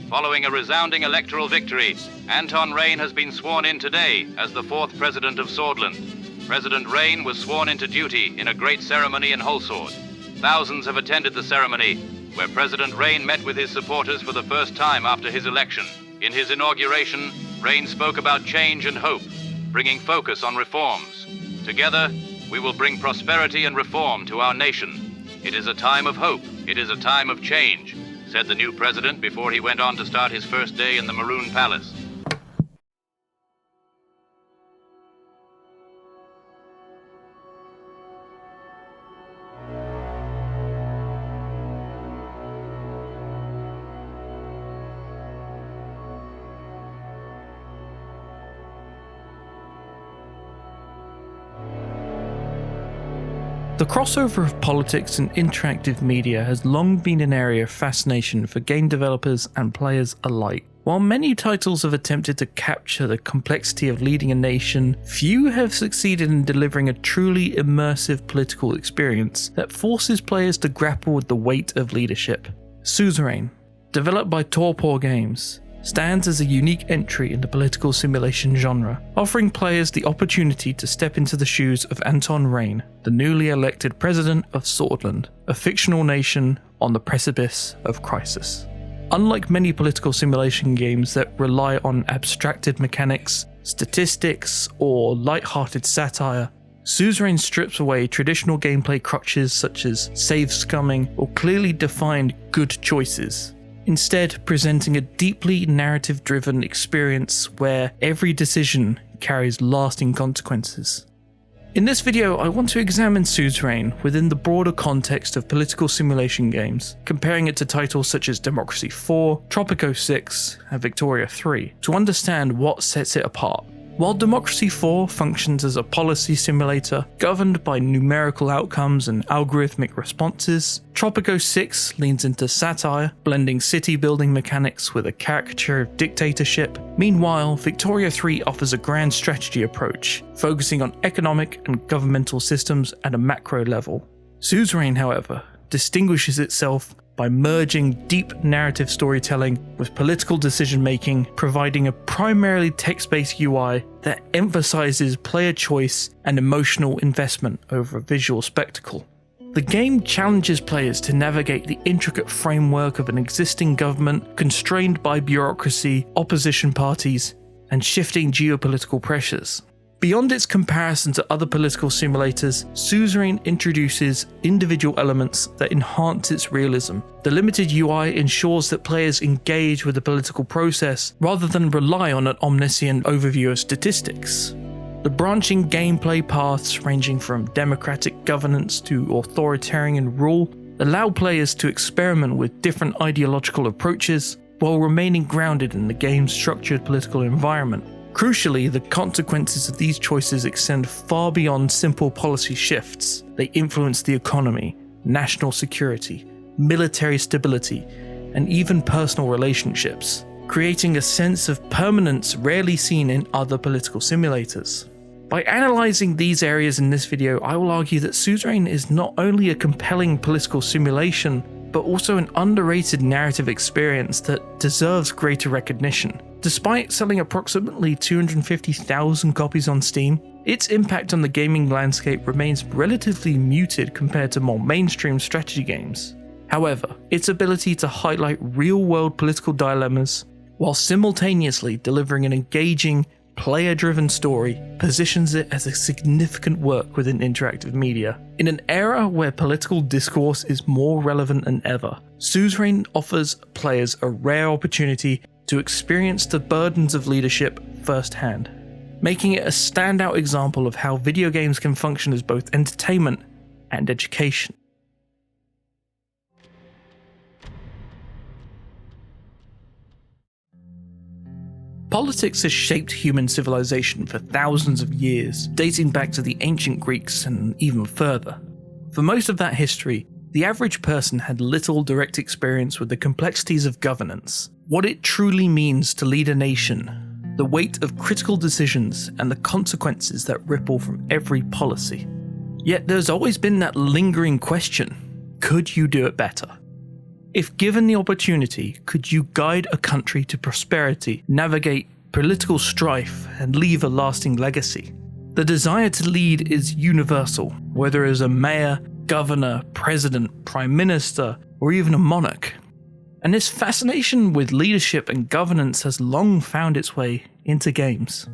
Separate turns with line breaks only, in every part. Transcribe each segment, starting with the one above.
Following a resounding electoral victory, Anton Rayne has been sworn in today as the 4th President of Sordland. President Rayne was sworn into duty in a great ceremony in Holsord. Thousands have attended the ceremony, where President Rayne met with his supporters for the first time after his election. In his inauguration, Rayne spoke about change and hope, bringing focus on reforms. Together, we will bring prosperity and reform to our nation. It is a time of hope. It is a time of change, said the new president before he went on to start his first day in the Maroon Palace.
The crossover of politics and interactive media has long been an area of fascination for game developers and players alike. While many titles have attempted to capture the complexity of leading a nation, few have succeeded in delivering a truly immersive political experience that forces players to grapple with the weight of leadership. Suzerain, developed by Tropico Games, stands as a unique entry in the political simulation genre, offering players the opportunity to step into the shoes of Anton Rayne, the newly elected president of Sordland, a fictional nation on the precipice of crisis. Unlike many political simulation games that rely on abstracted mechanics, statistics, or light-hearted satire, Suzerain strips away traditional gameplay crutches such as save scumming or clearly defined good choices, instead presenting a deeply narrative-driven experience where every decision carries lasting consequences. In this video, I want to examine Suzerain within the broader context of political simulation games, comparing it to titles such as Democracy 4, Tropico 6, and Victoria 3, to understand what sets it apart. While Democracy 4 functions as a policy simulator governed by numerical outcomes and algorithmic responses, Tropico 6 leans into satire, blending city building mechanics with a caricature of dictatorship. Meanwhile, Victoria 3 offers a grand strategy approach, focusing on economic and governmental systems at a macro level. Suzerain, however, distinguishes itself by merging deep narrative storytelling with political decision-making, providing a primarily text-based UI that emphasizes player choice and emotional investment over a visual spectacle. The game challenges players to navigate the intricate framework of an existing government constrained by bureaucracy, opposition parties, and shifting geopolitical pressures. Beyond its comparison to other political simulators, Suzerain introduces individual elements that enhance its realism. The limited UI ensures that players engage with the political process rather than rely on an omniscient overview of statistics. The branching gameplay paths, ranging from democratic governance to authoritarian rule, allow players to experiment with different ideological approaches while remaining grounded in the game's structured political environment. Crucially, the consequences of these choices extend far beyond simple policy shifts. They influence the economy, national security, military stability, and even personal relationships, creating a sense of permanence rarely seen in other political simulators. By analysing these areas in this video, I will argue that Suzerain is not only a compelling political simulation, but also an underrated narrative experience that deserves greater recognition. Despite selling approximately 250,000 copies on Steam, its impact on the gaming landscape remains relatively muted compared to more mainstream strategy games. However, its ability to highlight real-world political dilemmas while simultaneously delivering an engaging, player-driven story positions it as a significant work within interactive media. In an era where political discourse is more relevant than ever, Suzerain offers players a rare opportunity to experience the burdens of leadership firsthand, making it a standout example of how video games can function as both entertainment and education. Politics has shaped human civilization for thousands of years, dating back to the ancient Greeks and even further. For most of that history, the average person had little direct experience with the complexities of governance, what it truly means to lead a nation, the weight of critical decisions, and the consequences that ripple from every policy. Yet there's always been that lingering question: could you do it better? If given the opportunity, could you guide a country to prosperity, navigate political strife, and leave a lasting legacy? The desire to lead is universal, whether as a mayor, governor, president, prime minister, or even a monarch. And this fascination with leadership and governance has long found its way into games.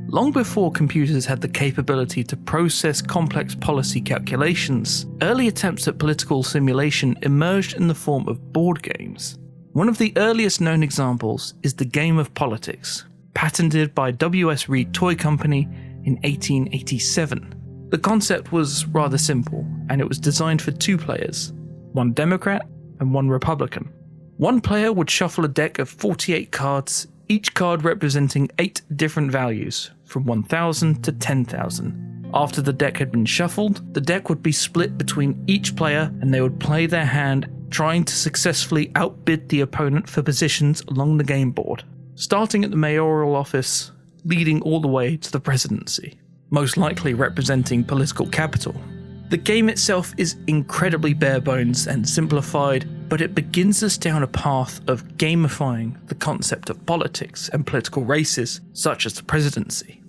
Long before computers had the capability to process complex policy calculations, early attempts at political simulation emerged in the form of board games. One of the earliest known examples is the game of politics, patented by W.S. Reed Toy Company in 1887. The concept was rather simple, and it was designed for 2 players, one Democrat and one Republican. One player would shuffle a deck of 48 cards, each card representing 8 different values, from 1,000 to 10,000. After the deck had been shuffled, the deck would be split between each player and they would play their hand, trying to successfully outbid the opponent for positions along the game board, starting at the mayoral office, leading all the way to the presidency, most likely representing political capital. The game itself is incredibly bare bones and simplified, but it begins us down a path of gamifying the concept of politics and political races, such as the presidency.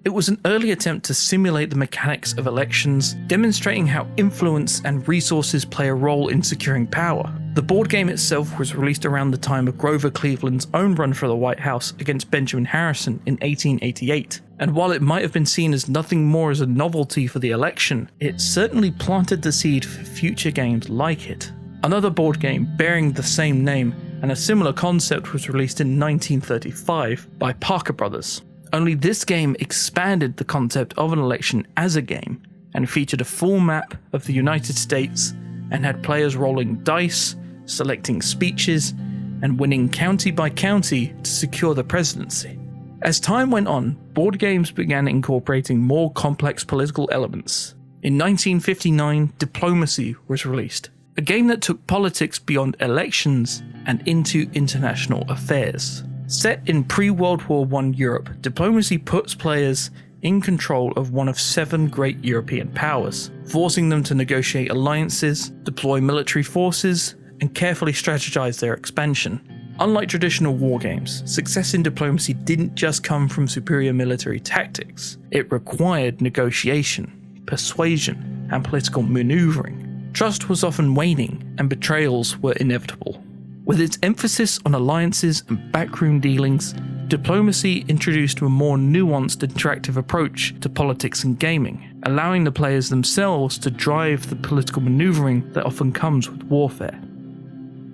It was an early attempt to simulate the mechanics of elections, demonstrating how influence and resources play a role in securing power. The board game itself was released around the time of Grover Cleveland's own run for the White House against Benjamin Harrison in 1888. And while it might have been seen as nothing more as a novelty for the election, it certainly planted the seed for future games like it. Another board game bearing the same name and a similar concept was released in 1935 by Parker Brothers. Only this game expanded the concept of an election as a game and featured a full map of the United States and had players rolling dice, selecting speeches, and winning county by county to secure the presidency. As time went on, board games began incorporating more complex political elements. In 1959, Diplomacy was released, a game that took politics beyond elections and into international affairs. Set in pre-World War I Europe, Diplomacy puts players in control of one of 7 great European powers, forcing them to negotiate alliances, deploy military forces, and carefully strategize their expansion. Unlike traditional war games, success in Diplomacy didn't just come from superior military tactics. It required negotiation, persuasion, and political maneuvering. Trust was often waning, and betrayals were inevitable. With its emphasis on alliances and backroom dealings, Diplomacy introduced a more nuanced interactive approach to politics and gaming, allowing the players themselves to drive the political maneuvering that often comes with warfare.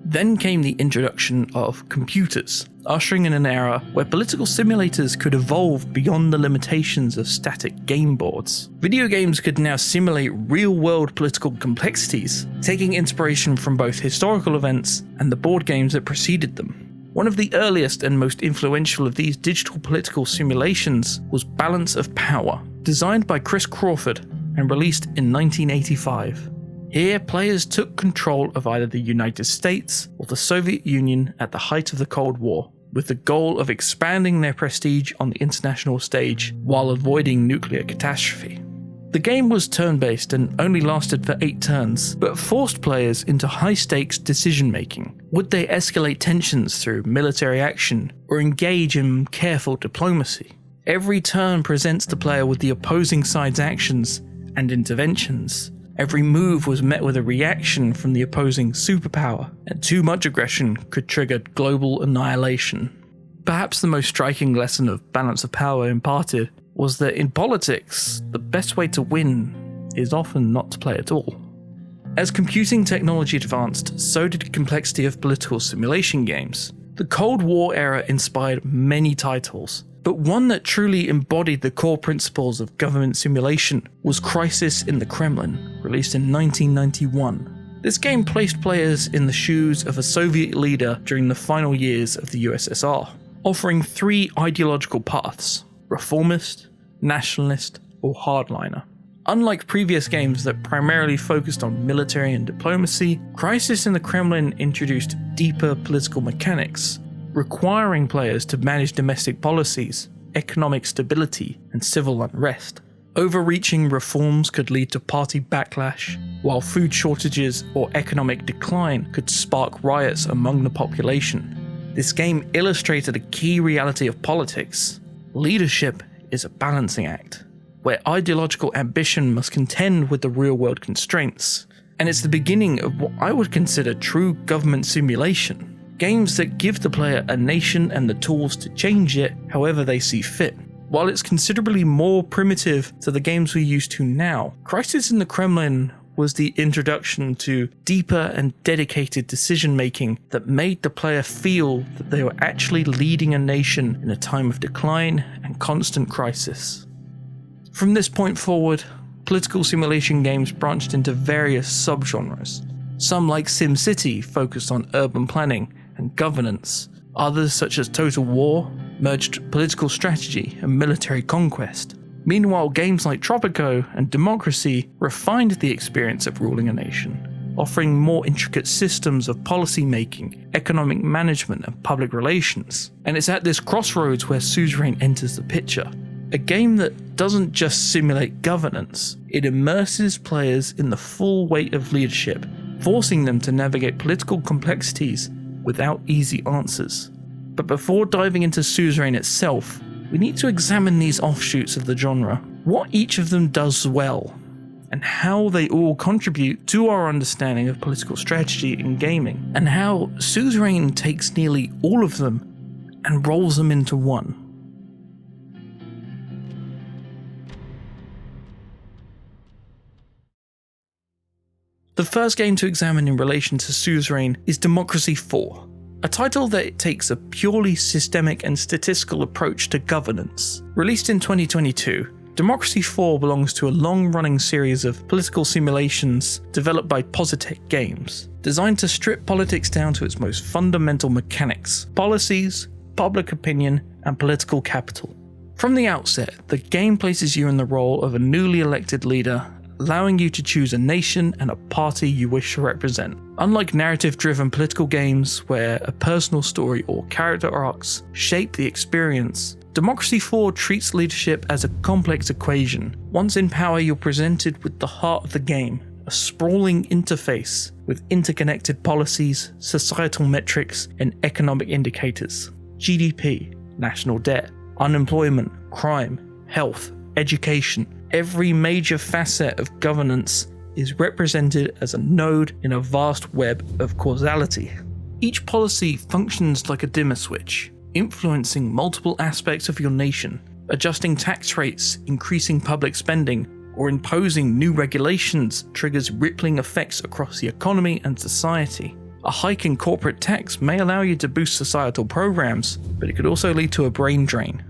Then came the introduction of computers, ushering in an era where political simulators could evolve beyond the limitations of static game boards. Video games could now simulate real-world political complexities, taking inspiration from both historical events and the board games that preceded them. One of the earliest and most influential of these digital political simulations was Balance of Power, designed by Chris Crawford and released in 1985. Here, players took control of either the United States or the Soviet Union at the height of the Cold War, with the goal of expanding their prestige on the international stage while avoiding nuclear catastrophe. The game was turn-based and only lasted for 8 turns, but forced players into high-stakes decision-making. Would they escalate tensions through military action or engage in careful diplomacy? Every turn presents the player with the opposing side's actions and interventions. Every move was met with a reaction from the opposing superpower, and too much aggression could trigger global annihilation. Perhaps the most striking lesson of Balance of Power imparted was that in politics, the best way to win is often not to play at all. As computing technology advanced, so did the complexity of political simulation games. The Cold War era inspired many titles, but one that truly embodied the core principles of government simulation was Crisis in the Kremlin, released in 1991. This game placed players in the shoes of a Soviet leader during the final years of the USSR, offering 3 ideological paths: reformist, nationalist, or hardliner. Unlike previous games that primarily focused on military and diplomacy, Crisis in the Kremlin introduced deeper political mechanics, requiring players to manage domestic policies, economic stability, and civil unrest. Overreaching reforms could lead to party backlash, while food shortages or economic decline could spark riots among the population. This game illustrated a key reality of politics. Leadership is a balancing act, where ideological ambition must contend with the real-world constraints. And it's the beginning of what I would consider true government simulation. Games that give the player a nation and the tools to change it however they see fit. While it's considerably more primitive to the games we're used to now, Crisis in the Kremlin was the introduction to deeper and dedicated decision making that made the player feel that they were actually leading a nation in a time of decline and constant crisis. From this point forward, political simulation games branched into various subgenres. Some, like SimCity, focused on urban planning and governance. Others, such as Total War, merged political strategy and military conquest. Meanwhile, games like Tropico and Democracy refined the experience of ruling a nation, offering more intricate systems of policy making, economic management, and public relations. And it's at this crossroads where Suzerain enters the picture. A game that doesn't just simulate governance, it immerses players in the full weight of leadership, forcing them to navigate political complexities without easy answers. But before diving into Suzerain itself, we need to examine these offshoots of the genre, what each of them does well, and how they all contribute to our understanding of political strategy in gaming, and how Suzerain takes nearly all of them and rolls them into one. The first game to examine in relation to Suzerain is Democracy 4, a title that takes a purely systemic and statistical approach to governance. Released in 2022, Democracy 4 belongs to a long-running series of political simulations developed by Positech Games, designed to strip politics down to its most fundamental mechanics: policies, public opinion, and political capital. From the outset, the game places you in the role of a newly elected leader, allowing you to choose a nation and a party you wish to represent. Unlike narrative-driven political games where a personal story or character arcs shape the experience, Democracy 4 treats leadership as a complex equation. Once in power, you're presented with the heart of the game, a sprawling interface with interconnected policies, societal metrics, and economic indicators. GDP, national debt, unemployment, crime, health, education. Every major facet of governance is represented as a node in a vast web of causality. Each policy functions like a dimmer switch, influencing multiple aspects of your nation, adjusting tax rates, increasing public spending, or imposing new regulations triggers rippling effects across the economy and society. A hike in corporate tax may allow you to boost societal programs, but it could also lead to a brain drain.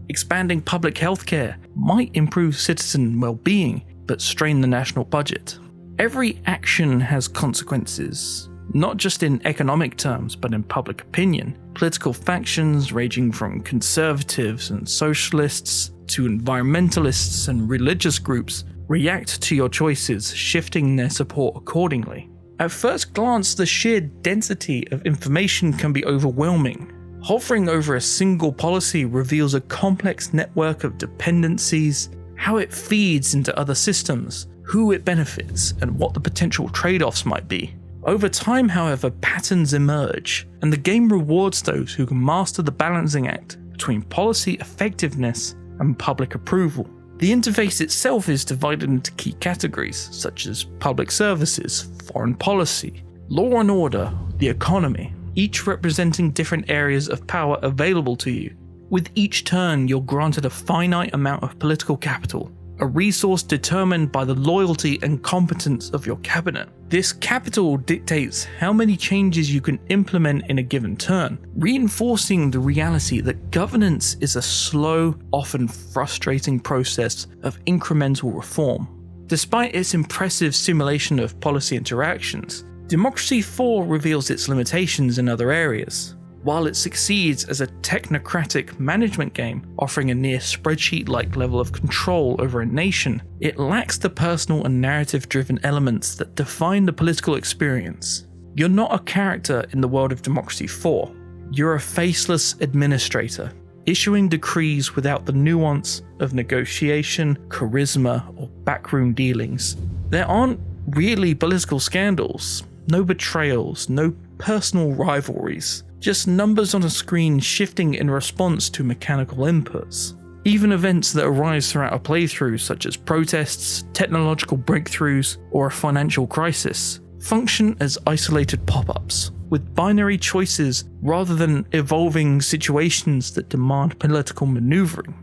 Expanding public healthcare might improve citizen well-being, but strain the national budget. Every action has consequences, not just in economic terms, but in public opinion. Political factions ranging from conservatives and socialists to environmentalists and religious groups react to your choices, shifting their support accordingly. At first glance, the sheer density of information can be overwhelming. Hovering over a single policy reveals a complex network of dependencies, how it feeds into other systems, who it benefits, and what the potential trade-offs might be. Over time, however, patterns emerge, and the game rewards those who can master the balancing act between policy effectiveness and public approval. The interface itself is divided into key categories, such as public services, foreign policy, law and order, the economy, each representing different areas of power available to you. With each turn, you're granted a finite amount of political capital, a resource determined by the loyalty and competence of your cabinet. This capital dictates how many changes you can implement in a given turn, reinforcing the reality that governance is a slow, often frustrating process of incremental reform. Despite its impressive simulation of policy interactions, Democracy 4 reveals its limitations in other areas. While it succeeds as a technocratic management game, offering a near spreadsheet-like level of control over a nation, it lacks the personal and narrative-driven elements that define the political experience. You're not a character in the world of Democracy 4. You're a faceless administrator, issuing decrees without the nuance of negotiation, charisma, or backroom dealings. There aren't really political scandals, no betrayals, no personal rivalries, just numbers on a screen shifting in response to mechanical inputs. Even events that arise throughout a playthrough, such as protests, technological breakthroughs, or a financial crisis, function as isolated pop-ups, with binary choices rather than evolving situations that demand political maneuvering.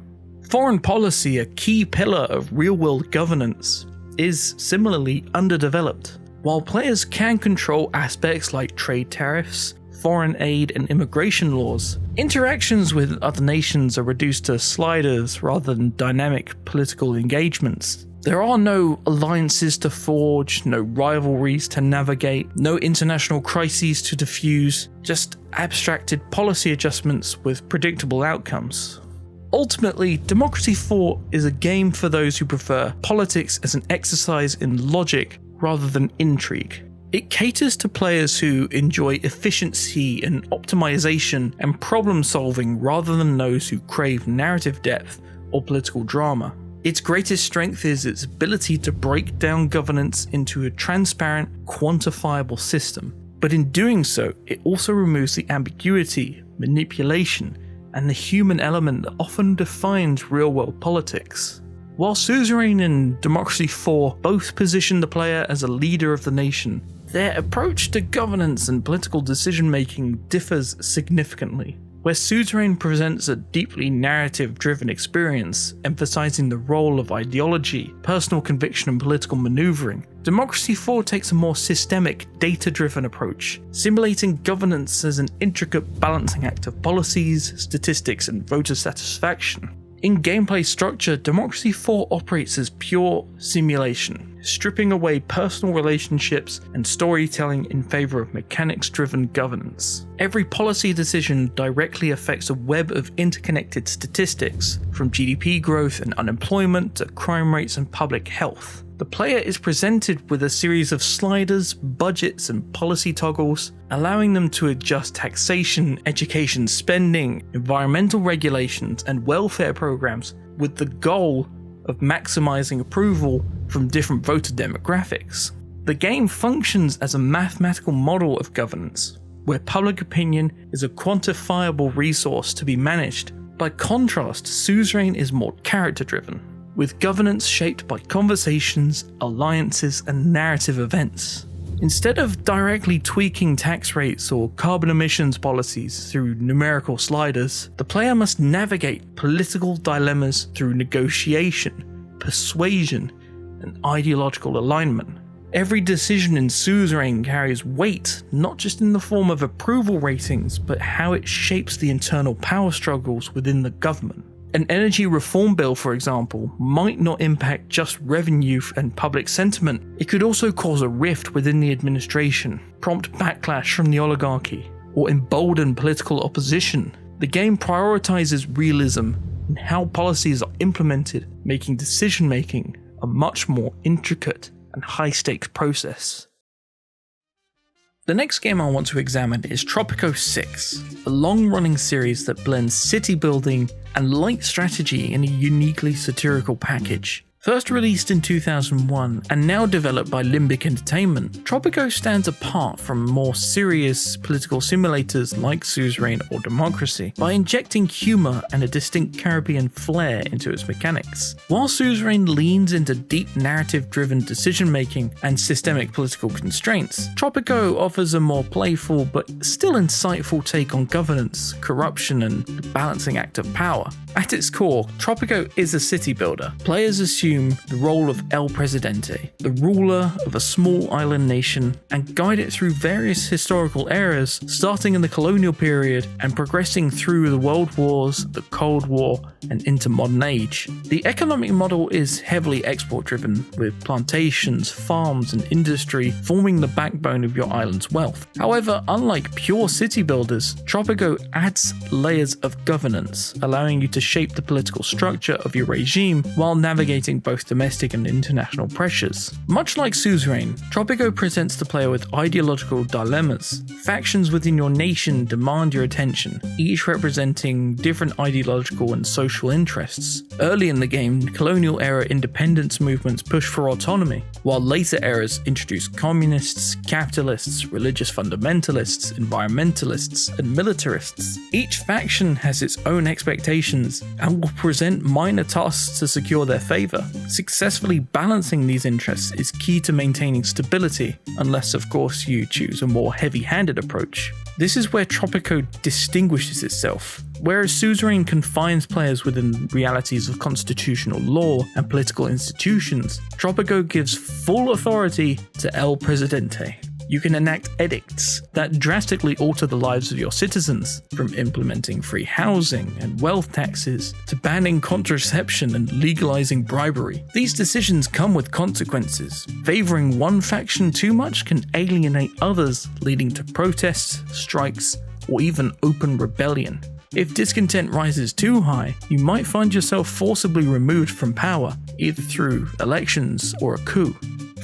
Foreign policy, a key pillar of real-world governance, is similarly underdeveloped. While players can control aspects like trade tariffs, foreign aid, and immigration laws, interactions with other nations are reduced to sliders rather than dynamic political engagements. There are no alliances to forge, no rivalries to navigate, no international crises to diffuse, just abstracted policy adjustments with predictable outcomes. Ultimately, Democracy 4 is a game for those who prefer politics as an exercise in logic rather than intrigue. It caters to players who enjoy efficiency and optimization and problem solving rather than those who crave narrative depth or political drama. Its greatest strength is its ability to break down governance into a transparent, quantifiable system. But in doing so, it also removes the ambiguity, manipulation, and the human element that often defines real-world politics. While Suzerain and Democracy 4 both position the player as a leader of the nation, their approach to governance and political decision-making differs significantly. Where Suzerain presents a deeply narrative-driven experience, emphasizing the role of ideology, personal conviction, and political maneuvering, Democracy 4 takes a more systemic, data-driven approach, simulating governance as an intricate balancing act of policies, statistics, and voter satisfaction. In gameplay structure, Democracy 4 operates as pure simulation, stripping away personal relationships and storytelling in favor of mechanics-driven governance. Every policy decision directly affects a web of interconnected statistics, from GDP growth and unemployment to crime rates and public health. The player is presented with a series of sliders, budgets, and policy toggles, allowing them to adjust taxation, education spending, environmental regulations, and welfare programs with the goal of maximizing approval from different voter demographics. The game functions as a mathematical model of governance, where public opinion is a quantifiable resource to be managed. By contrast, Suzerain is more character-driven, with governance shaped by conversations, alliances, and narrative events. Instead of directly tweaking tax rates or carbon emissions policies through numerical sliders, the player must navigate political dilemmas through negotiation, persuasion, and ideological alignment. Every decision in Suzerain carries weight, not just in the form of approval ratings, but how it shapes the internal power struggles within the government. An energy reform bill, for example, might not impact just revenue and public sentiment. It could also cause a rift within the administration, prompt backlash from the oligarchy, or embolden political opposition. The game prioritizes realism in how policies are implemented, making decision-making a much more intricate and high-stakes process. The next game I want to examine is Tropico 6, a long-running series that blends city building and light strategy in a uniquely satirical package. First released in 2001 and now developed by Limbic Entertainment, Tropico stands apart from more serious political simulators like Suzerain or Democracy by injecting humour and a distinct Caribbean flair into its mechanics. While Suzerain leans into deep narrative-driven decision-making and systemic political constraints, Tropico offers a more playful but still insightful take on governance, corruption, and the balancing act of power. At its core, Tropico is a city builder. Players assume the role of El Presidente, the ruler of a small island nation, and guide it through various historical eras, starting in the colonial period and progressing through the World Wars, the Cold War, and into modern age. The economic model is heavily export-driven, with plantations, farms, and industry forming the backbone of your island's wealth. However, unlike pure city builders, Tropico adds layers of governance, allowing you to shape the political structure of your regime while navigating both domestic and international pressures. Much like Suzerain, Tropico presents the player with ideological dilemmas. Factions within your nation demand your attention, each representing different ideological and social interests. Early in the game, colonial-era independence movements push for autonomy, while later eras introduce communists, capitalists, religious fundamentalists, environmentalists, and militarists. Each faction has its own expectations and will present minor tasks to secure their favor. Successfully balancing these interests is key to maintaining stability, unless of course you choose a more heavy-handed approach. This is where Tropico distinguishes itself. Whereas Suzerain confines players within realities of constitutional law and political institutions, Tropico gives full authority to El Presidente. You can enact edicts that drastically alter the lives of your citizens, from implementing free housing and wealth taxes to banning contraception and legalizing bribery. These decisions come with consequences. Favoring one faction too much can alienate others, leading to protests, strikes, or even open rebellion. If discontent rises too high, you might find yourself forcibly removed from power, either through elections or a coup.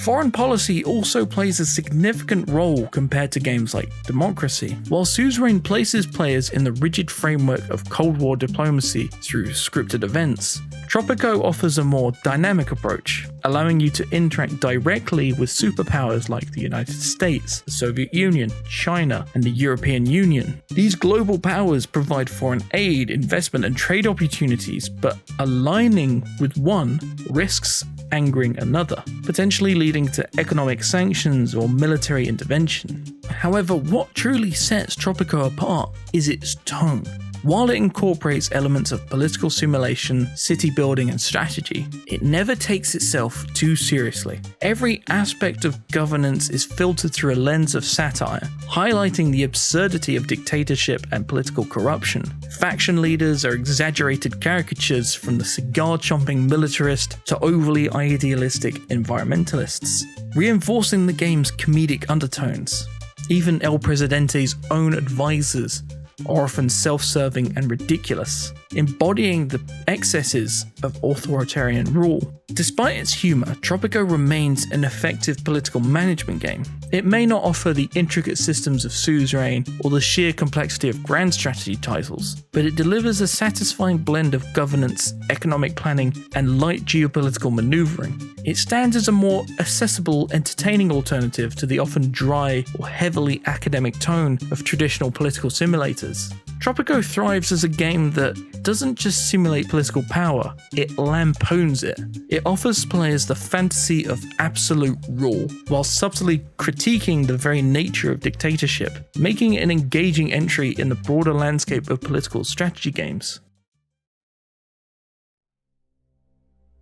Foreign policy also plays a significant role compared to games like Democracy. While Suzerain places players in the rigid framework of Cold War diplomacy through scripted events, Tropico offers a more dynamic approach, allowing you to interact directly with superpowers like the United States, the Soviet Union, China, and the European Union. These global powers provide foreign aid, investment, and trade opportunities, but aligning with one risks angering another, potentially leading to economic sanctions or military intervention. However, what truly sets Tropico apart is its tone. While it incorporates elements of political simulation, city building, and strategy, it never takes itself too seriously. Every aspect of governance is filtered through a lens of satire, highlighting the absurdity of dictatorship and political corruption. Faction leaders are exaggerated caricatures, from the cigar-chomping militarist to overly idealistic environmentalists, reinforcing the game's comedic undertones. Even El Presidente's own advisors are often self-serving and ridiculous, embodying the excesses of authoritarian rule. Despite its humour, Tropico remains an effective political management game. It may not offer the intricate systems of Suzerain or the sheer complexity of grand strategy titles, but it delivers a satisfying blend of governance, economic planning, and light geopolitical manoeuvring. It stands as a more accessible, entertaining alternative to the often dry or heavily academic tone of traditional political simulators. Tropico thrives as a game that doesn't just simulate political power, it lampoons it. It offers players the fantasy of absolute rule, while subtly critiquing the very nature of dictatorship, making it an engaging entry in the broader landscape of political strategy games.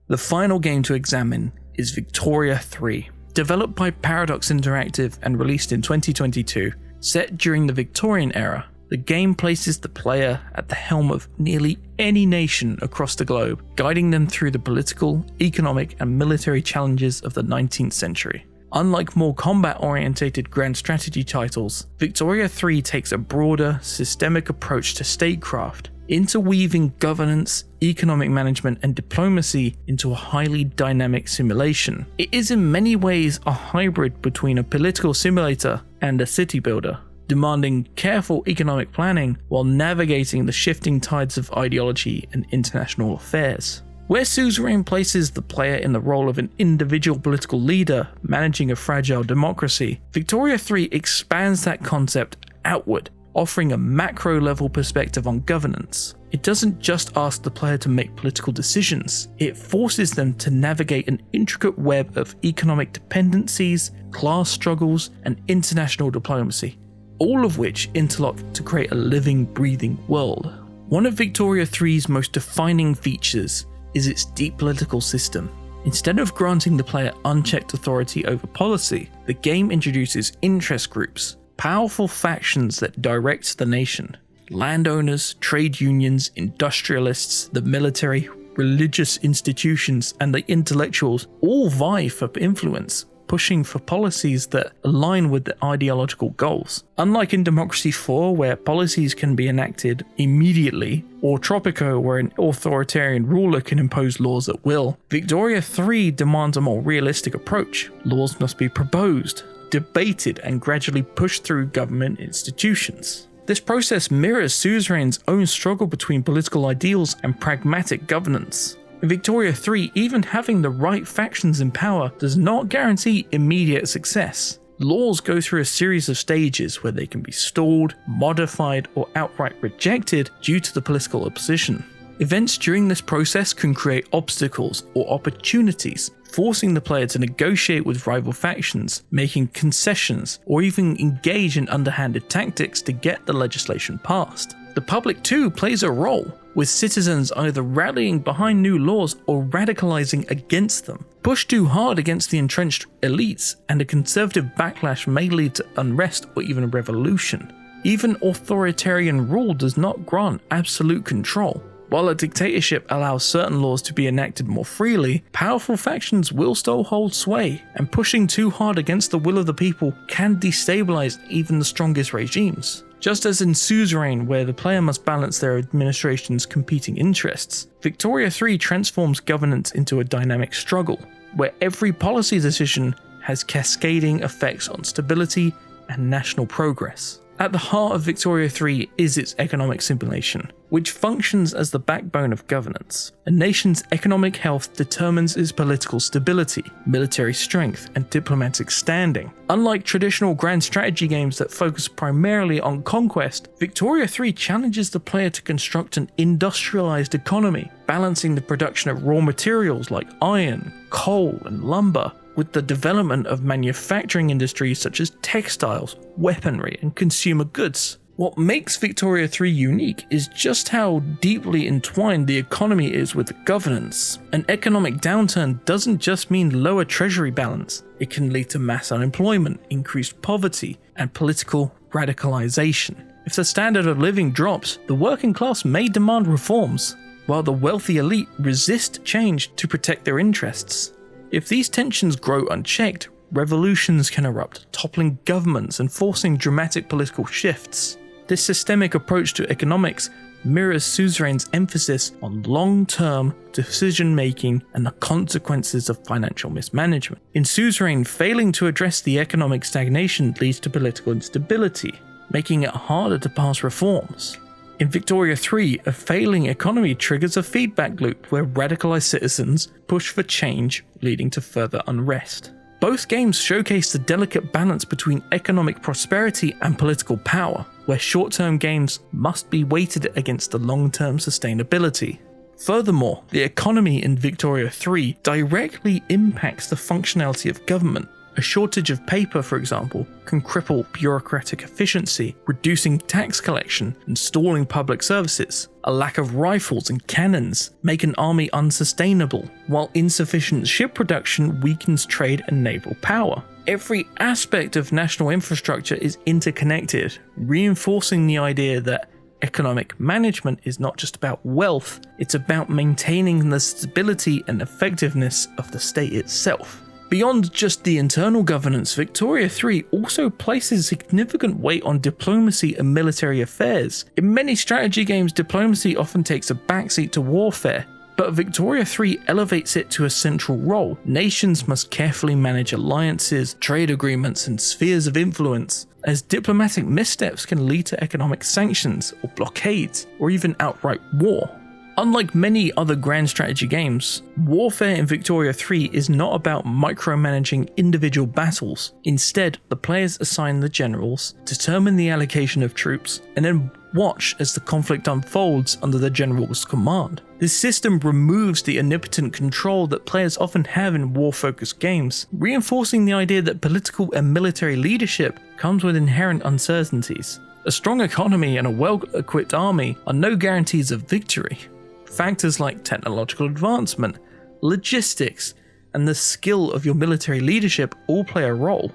The final game to examine is Victoria 3. Developed by Paradox Interactive and released in 2022, set during the Victorian era, the game places the player at the helm of nearly any nation across the globe, guiding them through the political, economic, and military challenges of the 19th century. Unlike more combat-orientated grand strategy titles, Victoria 3 takes a broader, systemic approach to statecraft, interweaving governance, economic management, and diplomacy into a highly dynamic simulation. It is in many ways a hybrid between a political simulator and a city builder, demanding careful economic planning while navigating the shifting tides of ideology and international affairs. Where Suzerain places the player in the role of an individual political leader managing a fragile democracy, Victoria 3 expands that concept outward, offering a macro-level perspective on governance. It doesn't just ask the player to make political decisions, it forces them to navigate an intricate web of economic dependencies, class struggles, and international diplomacy, all of which interlock to create a living, breathing world. One of Victoria 3's most defining features is its deep political system. Instead of granting the player unchecked authority over policy, the game introduces interest groups, powerful factions that direct the nation. Landowners, trade unions, industrialists, the military, religious institutions, and the intellectuals all vie for influence, pushing for policies that align with the ideological goals. Unlike in Democracy 4, where policies can be enacted immediately, or Tropico, where an authoritarian ruler can impose laws at will, Victoria 3 demands a more realistic approach. Laws must be proposed, debated, and gradually pushed through government institutions. This process mirrors Suzerain's own struggle between political ideals and pragmatic governance. In Victoria 3, even having the right factions in power does not guarantee immediate success. Laws go through a series of stages where they can be stalled, modified, or outright rejected due to the political opposition. Events during this process can create obstacles or opportunities, forcing the player to negotiate with rival factions, making concessions, or even engage in underhanded tactics to get the legislation passed. The public too plays a role, with citizens either rallying behind new laws or radicalizing against them. Push too hard against the entrenched elites, and a conservative backlash may lead to unrest or even a revolution. Even authoritarian rule does not grant absolute control. While a dictatorship allows certain laws to be enacted more freely, powerful factions will still hold sway, and pushing too hard against the will of the people can destabilize even the strongest regimes. Just as in Suzerain, where the player must balance their administration's competing interests, Victoria 3 transforms governance into a dynamic struggle, where every policy decision has cascading effects on stability and national progress. At the heart of Victoria 3 is its economic simulation, which functions as the backbone of governance. A nation's economic health determines its political stability, military strength, and diplomatic standing. Unlike traditional grand strategy games that focus primarily on conquest, Victoria 3 challenges the player to construct an industrialized economy, balancing the production of raw materials like iron, coal, and lumber with the development of manufacturing industries such as textiles, weaponry, and consumer goods. What makes Victoria 3 unique is just how deeply entwined the economy is with governance. An economic downturn doesn't just mean lower treasury balance, it can lead to mass unemployment, increased poverty, and political radicalization. If the standard of living drops, the working class may demand reforms, while the wealthy elite resist change to protect their interests. If these tensions grow unchecked, revolutions can erupt, toppling governments and forcing dramatic political shifts. This systemic approach to economics mirrors Suzerain's emphasis on long-term decision-making and the consequences of financial mismanagement. In Suzerain, failing to address the economic stagnation leads to political instability, making it harder to pass reforms. In Victoria 3, a failing economy triggers a feedback loop where radicalized citizens push for change, leading to further unrest. Both games showcase the delicate balance between economic prosperity and political power, where short-term gains must be weighted against the long-term sustainability. Furthermore, the economy in Victoria 3 directly impacts the functionality of government. A shortage of paper, for example, can cripple bureaucratic efficiency, reducing tax collection and stalling public services. A lack of rifles and cannons make an army unsustainable, while insufficient ship production weakens trade and naval power. Every aspect of national infrastructure is interconnected, reinforcing the idea that economic management is not just about wealth, it's about maintaining the stability and effectiveness of the state itself. Beyond just the internal governance, Victoria 3 also places significant weight on diplomacy and military affairs. In many strategy games, diplomacy often takes a backseat to warfare, but Victoria 3 elevates it to a central role. Nations must carefully manage alliances, trade agreements, and spheres of influence, as diplomatic missteps can lead to economic sanctions or blockades, or even outright war. Unlike many other grand strategy games, warfare in Victoria 3 is not about micromanaging individual battles. Instead, the players assign the generals, determine the allocation of troops, and then watch as the conflict unfolds under the general's command. This system removes the omnipotent control that players often have in war-focused games, reinforcing the idea that political and military leadership comes with inherent uncertainties. A strong economy and a well-equipped army are no guarantees of victory. Factors like technological advancement, logistics, and the skill of your military leadership all play a role.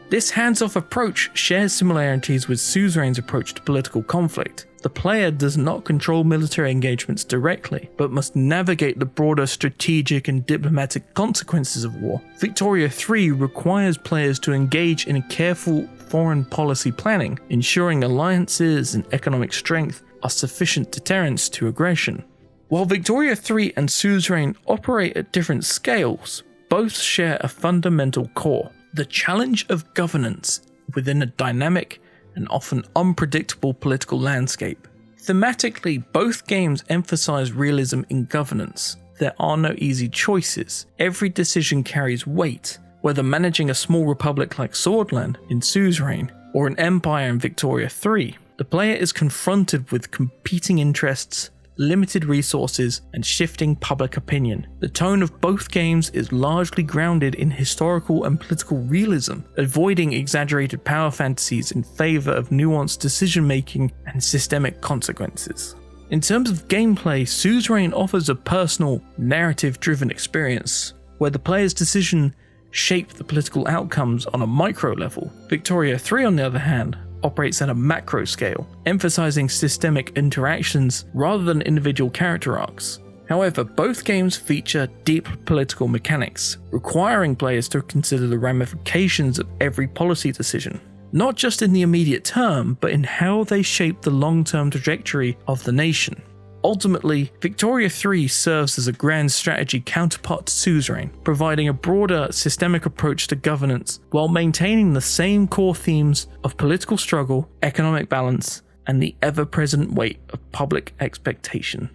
This hands-off approach shares similarities with Suzerain's approach to political conflict. the player does not control military engagements directly, but must navigate the broader strategic and diplomatic consequences of war. Victoria 3 requires players to engage in careful foreign policy planning, ensuring alliances and economic strength are sufficient deterrents to aggression. While Victoria 3 and Suzerain operate at different scales, both share a fundamental core: the challenge of governance within a dynamic and often unpredictable political landscape. Thematically, both games emphasize realism in governance. There are no easy choices. Every decision carries weight, whether managing a small republic like Sordland in Suzerain or an empire in Victoria 3. The player is confronted with competing interests, limited resources, and shifting public opinion. The tone of both games is largely grounded in historical and political realism, avoiding exaggerated power fantasies in favor of nuanced decision-making and systemic consequences. In terms of gameplay, Suzerain offers a personal, narrative-driven experience, where the player's decision shape the political outcomes on a micro level. Victoria 3, on the other hand, operates at a macro scale, emphasizing systemic interactions rather than individual character arcs. However, both games feature deep political mechanics, requiring players to consider the ramifications of every policy decision, not just in the immediate term, but in how they shape the long-term trajectory of the nation. Ultimately, Victoria 3 serves as a grand strategy counterpart to Suzerain, providing a broader systemic approach to governance while maintaining the same core themes of political struggle, economic balance, and the ever-present weight of public expectation.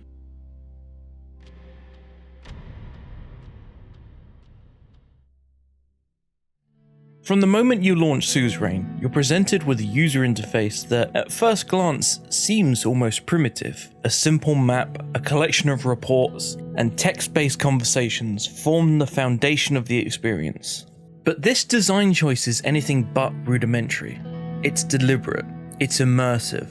From the moment you launch Suzerain, you're presented with a user interface that at first glance seems almost primitive. A simple map, a collection of reports, and text-based conversations form the foundation of the experience. But this design choice is anything but rudimentary. It's deliberate, it's immersive.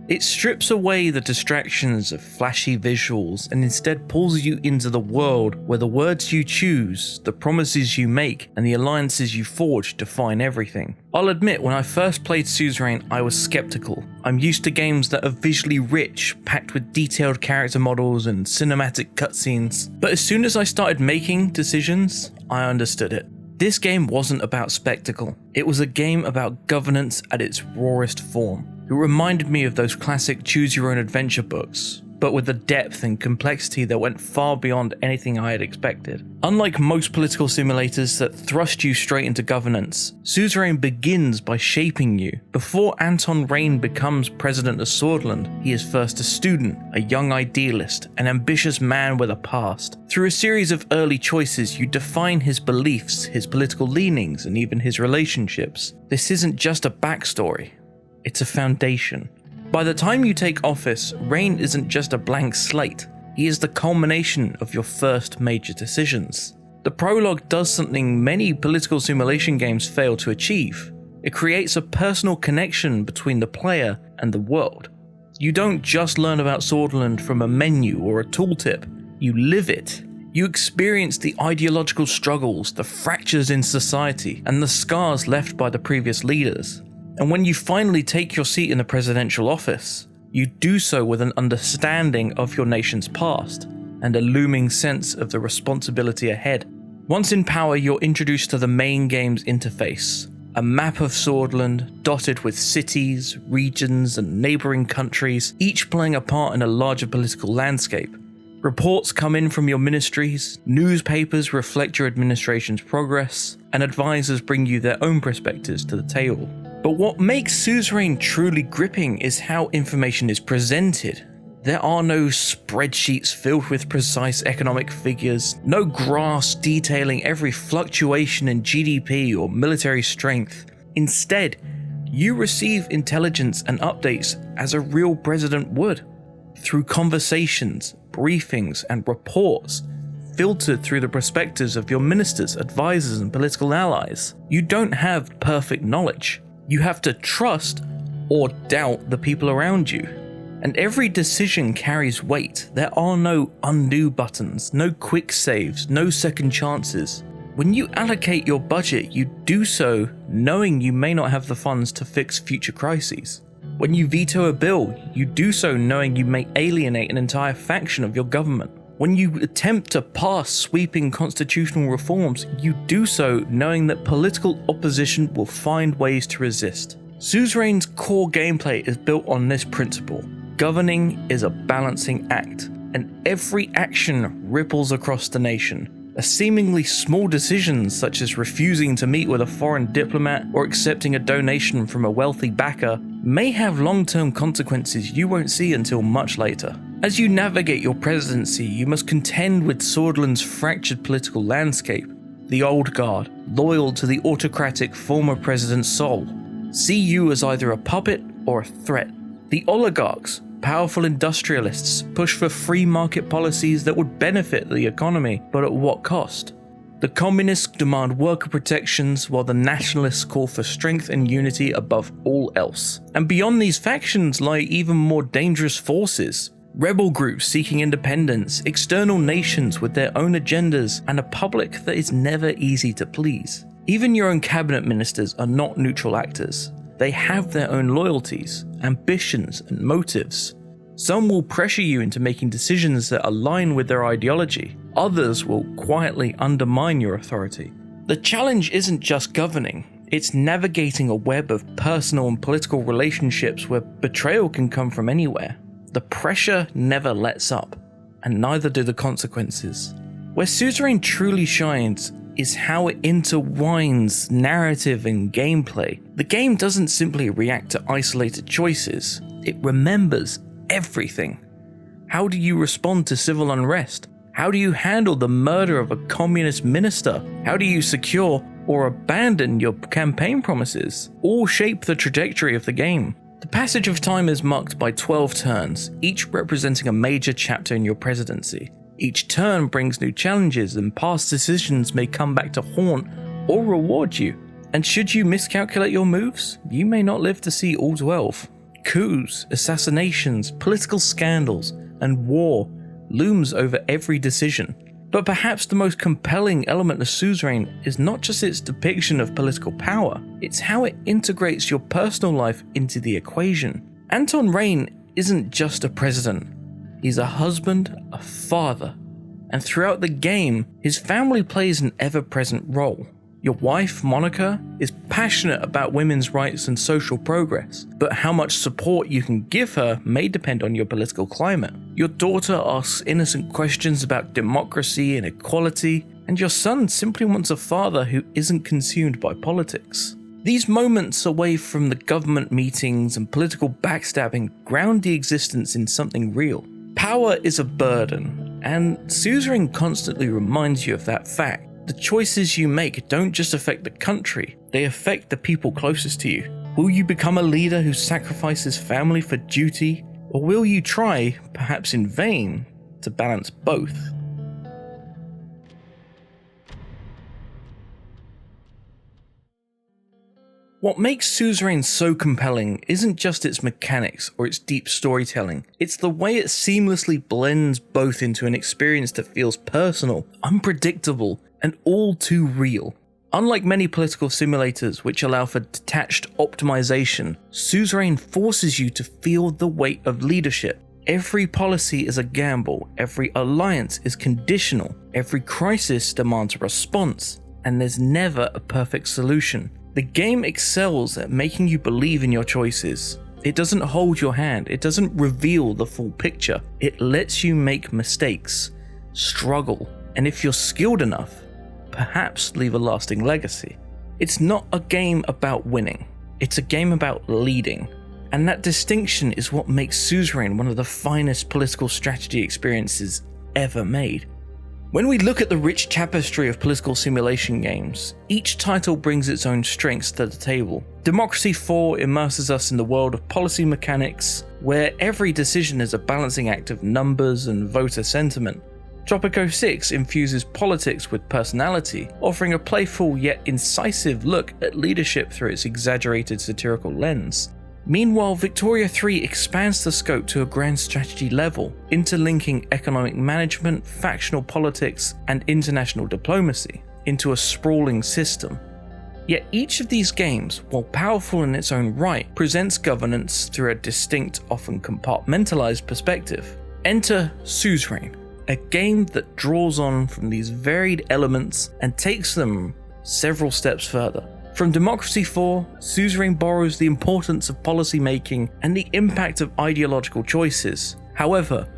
It strips away the distractions of flashy visuals and instead pulls you into the world where the words you choose, the promises you make, and the alliances you forge define everything. I'll admit, when I first played Suzerain, I was skeptical. I'm used to games that are visually rich, packed with detailed character models and cinematic cutscenes. But as soon as I started making decisions, I understood it. This game wasn't about spectacle. It was a game about governance at its rawest form. It reminded me of those classic choose-your-own-adventure books, but with a depth and complexity that went far beyond anything I had expected. Unlike most political simulators that thrust you straight into governance, Suzerain begins by shaping you. Before Anton Rayne becomes president of Sordland, he is first a student, a young idealist, an ambitious man with a past. Through a series of early choices, you define his beliefs, his political leanings, and even his relationships. This isn't just a backstory. It's a foundation. By the time you take office, Rayne isn't just a blank slate. He is the culmination of your first major decisions. The prologue does something many political simulation games fail to achieve. It creates a personal connection between the player and the world. You don't just learn about Sordland from a menu or a tooltip. You live it. You experience the ideological struggles, the fractures in society, and the scars left by the previous leaders. And when you finally take your seat in the presidential office, you do so with an understanding of your nation's past and a looming sense of the responsibility ahead. Once in power, you're introduced to the main game's interface, a map of Sordland dotted with cities, regions, and neighboring countries, each playing a part in a larger political landscape. Reports come in from your ministries, newspapers reflect your administration's progress, and advisors bring you their own perspectives to the table. But what makes Suzerain truly gripping is how information is presented. There are no spreadsheets filled with precise economic figures, no graphs detailing every fluctuation in GDP or military strength. Instead, you receive intelligence and updates as a real president would, through conversations, briefings, and reports filtered through the perspectives of your ministers, advisors, and political allies. You don't have perfect knowledge. You have to trust or doubt the people around you. And every decision carries weight. There are no undo buttons, no quick saves, no second chances. When you allocate your budget, you do so knowing you may not have the funds to fix future crises. When you veto a bill, you do so knowing you may alienate an entire faction of your government. When you attempt to pass sweeping constitutional reforms, you do so knowing that political opposition will find ways to resist. Suzerain's core gameplay is built on this principle. Governing is a balancing act, and every action ripples across the nation. A seemingly small decision such as refusing to meet with a foreign diplomat or accepting a donation from a wealthy backer may have long-term consequences you won't see until much later. As you navigate your presidency, you must contend with Sordland's fractured political landscape. The old guard, loyal to the autocratic former president Sol, see you as either a puppet or a threat. The oligarchs, powerful industrialists, push for free market policies that would benefit the economy, but at what cost? The communists demand worker protections, while the nationalists call for strength and unity above all else. And beyond these factions lie even more dangerous forces. Rebel groups seeking independence, external nations with their own agendas, and a public that is never easy to please. Even your own cabinet ministers are not neutral actors. They have their own loyalties, ambitions, and motives. Some will pressure you into making decisions that align with their ideology. Others will quietly undermine your authority. The challenge isn't just governing, it's navigating a web of personal and political relationships where betrayal can come from anywhere. The pressure never lets up, and neither do the consequences. Where Suzerain truly shines is how it intertwines narrative and gameplay. The game doesn't simply react to isolated choices, it remembers everything. How do you respond to civil unrest? How do you handle the murder of a communist minister? How do you secure or abandon your campaign promises? All shape the trajectory of the game. The passage of time is marked by 12 turns, each representing a major chapter in your presidency. Each turn brings new challenges, and past decisions may come back to haunt or reward you. And should you miscalculate your moves, you may not live to see all 12. Coups, assassinations, political scandals, and war looms over every decision. But perhaps the most compelling element of Suzerain is not just its depiction of political power, it's how it integrates your personal life into the equation. Anton Rayne isn't just a president. He's a husband, a father, and throughout the game, his family plays an ever-present role. Your wife, Monica, is passionate about women's rights and social progress, but how much support you can give her may depend on your political climate. Your daughter asks innocent questions about democracy and equality, and your son simply wants a father who isn't consumed by politics. These moments away from the government meetings and political backstabbing ground the existence in something real. Power is a burden, and Suzerain constantly reminds you of that fact. The choices you make don't just affect the country, they affect the people closest to you. Will you become a leader who sacrifices family for duty, or will you try, perhaps in vain, to balance both? What makes Suzerain so compelling isn't just its mechanics or its deep storytelling, it's the way it seamlessly blends both into an experience that feels personal, unpredictable, and all too real. Unlike many political simulators which allow for detached optimization, Suzerain forces you to feel the weight of leadership. Every policy is a gamble, every alliance is conditional, every crisis demands a response, and there's never a perfect solution. The game excels at making you believe in your choices. It doesn't hold your hand, it doesn't reveal the full picture. It lets you make mistakes, struggle, and if you're skilled enough, perhaps leave a lasting legacy. It's not a game about winning, it's a game about leading. And that distinction is what makes Suzerain one of the finest political strategy experiences ever made. When we look at the rich tapestry of political simulation games, each title brings its own strengths to the table. Democracy 4 immerses us in the world of policy mechanics, where every decision is a balancing act of numbers and voter sentiment. Tropico 6 infuses politics with personality, offering a playful yet incisive look at leadership through its exaggerated satirical lens. Meanwhile, Victoria 3 expands the scope to a grand strategy level, interlinking economic management, factional politics, and international diplomacy into a sprawling system. Yet each of these games, while powerful in its own right, presents governance through a distinct, often compartmentalized perspective. Enter Suzerain, a game that draws on from these varied elements and takes them several steps further. From Democracy 4, Suzerain borrows the importance of policy making and the impact of ideological choices. However,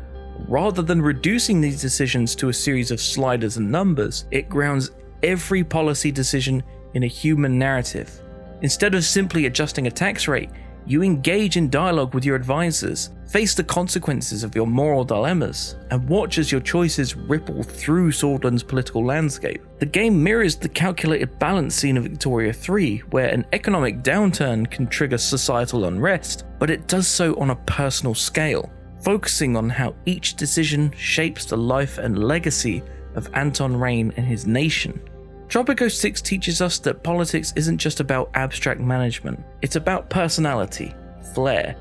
rather than reducing these decisions to a series of sliders and numbers, it grounds every policy decision in a human narrative. Instead of simply adjusting a tax rate, you engage in dialogue with your advisors, face the consequences of your moral dilemmas, and watch as your choices ripple through Sordland's political landscape. The game mirrors the calculated balance seen in Victoria 3, where an economic downturn can trigger societal unrest, but it does so on a personal scale, focusing on how each decision shapes the life and legacy of Anton Rayne and his nation. Tropico 6 teaches us that politics isn't just about abstract management, it's about personality, flair,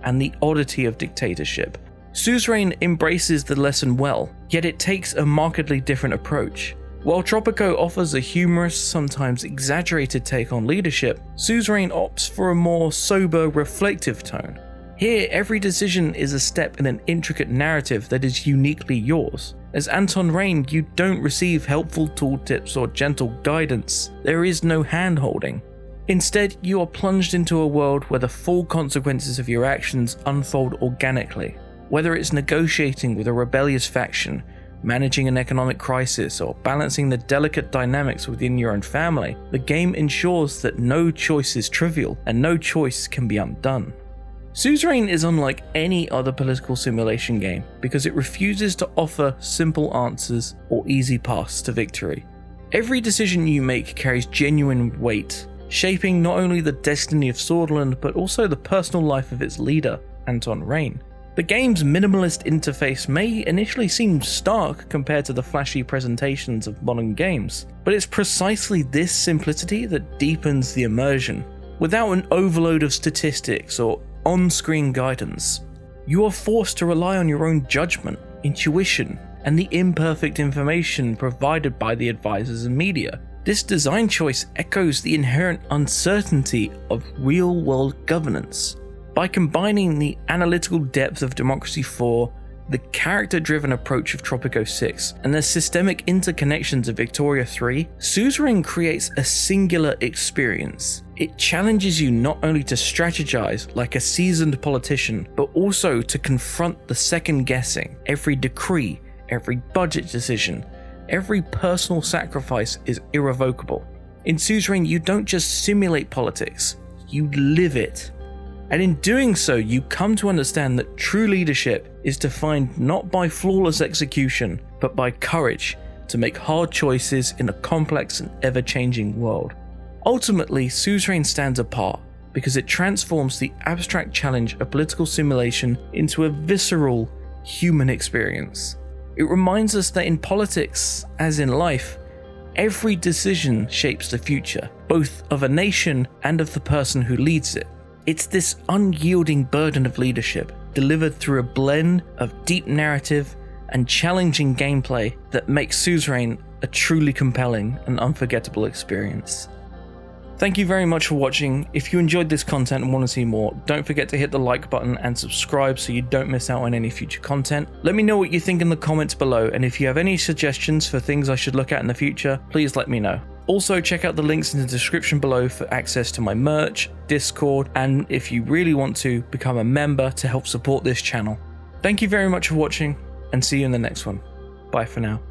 and the oddity of dictatorship. Suzerain embraces the lesson well, yet it takes a markedly different approach. While Tropico offers a humorous, sometimes exaggerated take on leadership, Suzerain opts for a more sober, reflective tone. Here, every decision is a step in an intricate narrative that is uniquely yours. As Anton Rayne, you don't receive helpful tooltips or gentle guidance. There is no hand-holding. Instead, you are plunged into a world where the full consequences of your actions unfold organically. Whether it's negotiating with a rebellious faction, managing an economic crisis, or balancing the delicate dynamics within your own family, the game ensures that no choice is trivial and no choice can be undone. Suzerain is unlike any other political simulation game because it refuses to offer simple answers or easy paths to victory. Every decision you make carries genuine weight, shaping not only the destiny of Sordland but also the personal life of its leader, Anton Rayne. The game's minimalist interface may initially seem stark compared to the flashy presentations of modern games, but it's precisely this simplicity that deepens the immersion. Without an overload of statistics or on-screen guidance, you are forced to rely on your own judgment, intuition, and the imperfect information provided by the advisors and media. This design choice echoes the inherent uncertainty of real-world governance. By combining the analytical depth of Democracy 4, the character-driven approach of Tropico 6, and the systemic interconnections of Victoria 3, Suzerain creates a singular experience. It challenges you not only to strategize like a seasoned politician, but also to confront the second-guessing. Every decree, every budget decision, every personal sacrifice is irrevocable. In Suzerain, you don't just simulate politics, you live it. And in doing so, you come to understand that true leadership is defined not by flawless execution, but by courage to make hard choices in a complex and ever-changing world. Ultimately, Suzerain stands apart because it transforms the abstract challenge of political simulation into a visceral, human experience. It reminds us that in politics, as in life, every decision shapes the future, both of a nation and of the person who leads it. It's this unyielding burden of leadership, delivered through a blend of deep narrative and challenging gameplay, that makes Suzerain a truly compelling and unforgettable experience. Thank you very much for watching. If you enjoyed this content and want to see more, don't forget to hit the like button and subscribe so you don't miss out on any future content. Let me know what you think in the comments below, and if you have any suggestions for things I should look at in the future, please let me know. Also, check out the links in the description below for access to my merch, Discord, and if you really want to, become a member to help support this channel. Thank you very much for watching, and see you in the next one. Bye for now.